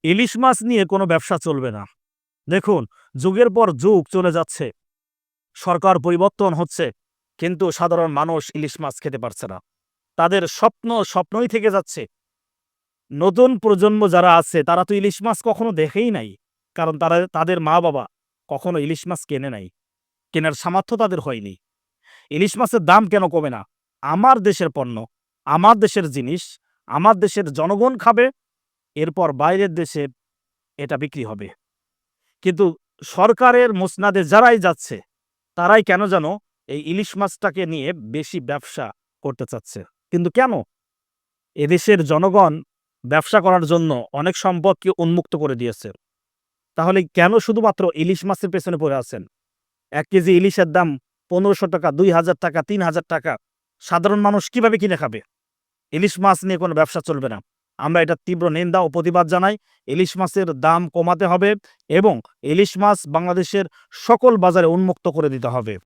ইলিশ মাছ নিয়ে কোনো ব্যবসা চলবে না। দেখুন, যুগের পর যুগ চলে যাচ্ছে, সরকার পরিবর্তন হচ্ছে, কিন্তু সাধারণ মানুষ ইলিশ মাছ খেতে পারছে না। তাদের স্বপ্নই থেকে যাচ্ছে। নতুন প্রজন্ম যারা আছে তারা তো ইলিশ মাছ কখনো দেখেই নাই। কারণ তাদের মা-বাবা কখনো ইলিশ মাছ কেনে নাই। কেনার সামর্থ্য তাদের হয়নি। ইলিশ মাছের দাম কেন কমে না? আমার দেশের পণ্য, আমার দেশের জিনিস, আমার দেশের জনগণ খাবে, এরপর বাইরের দেশে এটা বিক্রি হবে। কিন্তু সরকারের মসনাদে যারাই যাচ্ছে, তারাই কেন যেন এই ইলিশ মাছটাকে নিয়ে বেশি ব্যবসা করতে চাচ্ছে। কিন্তু কেন? এদেশের জনগণ ব্যবসা করার জন্য অনেক সম্পদকে উন্মুক্ত করে দিয়েছে। তাহলে কেন শুধুমাত্র ইলিশ মাছের পেছনে পড়ে আছেন? ১ কেজি ইলিশের দাম ৳১৫০০, ৳২,০০০, ৳৩,০০০। সাধারণ মানুষ কিভাবে কিনে খাবে? ইলিশ মাছ নিয়ে কোনো ব্যবসা চলবে না। আমরা এটার তীব্র নিন্দা ও প্রতিবাদ জানাই। ইলিশ মাছের দাম কমাতে হবে এবং ইলিশ মাছ বাংলাদেশের সকল বাজারে উন্মুক্ত করে দিতে হবে।